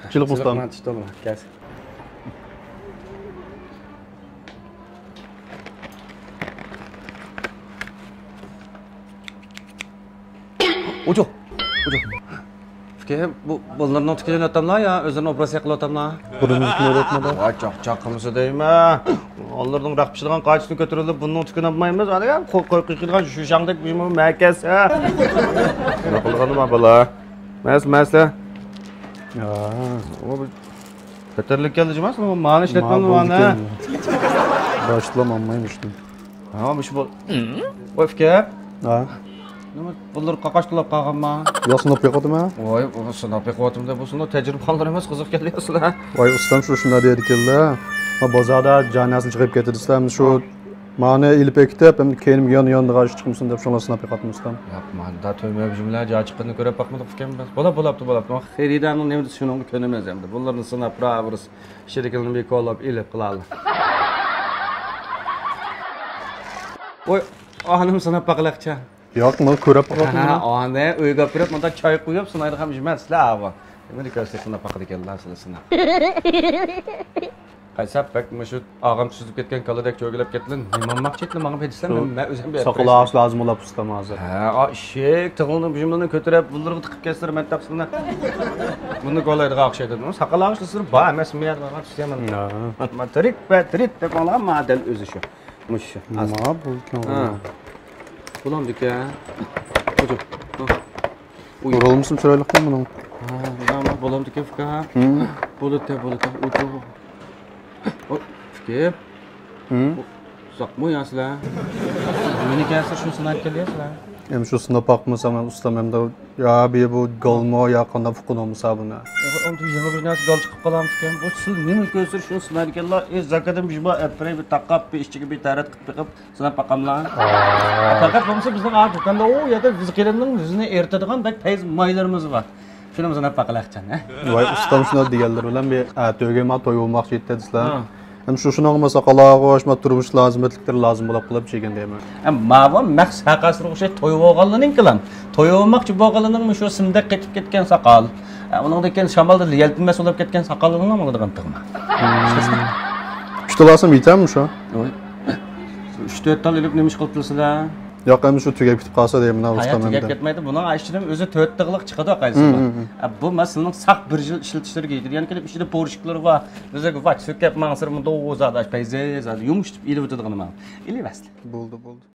Çılık ustam. Ben tutalım. Gelsin. Ucu. Bunların oturuyor adamlar ya, özlerine operasyon kılı adamlar. Burunuzun öğretmeden. Vay çok kımısı değil mi? Onlardan rakpışılığın kaçını götürülüp bunun oturuyor yapmayımız. Hadi ya, koyduğun şu şangdık bir merkez ha. Ne kılganım abla? Mesle. Ya. Kötürlük geldi cimaz mı? Mağın işletmem mi var ne? Başlamamaymıştım. Ha, bu şu bu. Oy fikir. Ha. Bunlar kakaş tulap kalkan mı? Yasını yapıyordum ha. Oy, bu sınav pekvatımda bu sınav tecrübe kaldırmaz kızık geliyorsun ha. Vay ustam şunda dedik ha. Ma bozada canasını çıkıp getirdiler. Şu mane ilip ekitip hem kenim yanında karşı çıkmışsın dep şuna sınap yapatım ustam. Yapma, da tövbe bizimler ca çıktığını görüp bakmadık fikrim bas. Bulaptı. Xeridanın ne düşünüyorsun könümez hem de. Bunların sınap ravrız. Şirketin bir kolab ilip kılalım. Oy, hanım sınap bakılakça. Yok mu körep bakatım Ha, ha. anne uyga pirip manda çay koyup sınaydı ham jimez lava. Emri göstersin bakıdı kellar sılısına. Qaysap bak şu ağam süzüp ketken kaladek çögülüp ketlen. Nimanmak çetli mağım edisem ben özüm bir. Sakılı ağaç lazım olap ustam hazır. Ha, şek tığılını bizimle kötürep bunları tıkıp kestirip ben taksınlar. Bunu kolaydı akşay dedim. Sakal ağaçlı sırf ba emas mı yardım var sistemden. Ma trit de kola madel özü şu. Muş. Ma bu kan. Bulandık ya. Ucu. Yorulur musun çıraylıktan bunun? Ha, bulandık ya fika. Bulut. Ucu. O fikir. Sakmı ya sizler. Beni gelse şu sınav geliyorlar. Hem şu sınıf bakmasam hem ustam hem de ya bir bu galma yakında fukun olmasa buna. Onu yeni bir nasıl gal çıkıp kalan fikir. Bu sil ne mi göster şu sınav geliyorlar. Zakadım biz bu epey bir takap bir işçi bir tarat kıpıp sınav bakamlar. Fakat olmasa bizden artık da o ya da biz gelenlerin yüzüne ertediğin bek tez maylarımız var. Şunu sınav bakalakcan ha. Vay ustam şuna diyorlar ulan bir tögeme toy olmak şey dediler. Hem şuna olmasa kalağa koşma turmuş lazımlıklar lazım bulap kılıp çeken diyemem. Mava max sakasrıq şey toyup olganlığın kilan. Toyup olmakçı bolganlığın şu simde ketip ketken sakal. Onun da ken şamalda yeltinmez olup ketken sakalının mı oladigan tığma. Kütülasım yeter mi şu? 3-4 tal elip nemiş qılpılsılar. Yok hem şu tügep kitip kalsa diyemem ustam Hayat hem tügep de. ketmeydi. Bunun aşçının özü 4 tığlık çıkıdı qaysı. Bu masalının sak bir yıl işletişleri geydir. Yani kelip içinde poruşukları var. Özü vaç sökep mansırımı doğu zadaş peyze zadaş yumuştup ili ötediğini mal. İli bəsli. Buldu.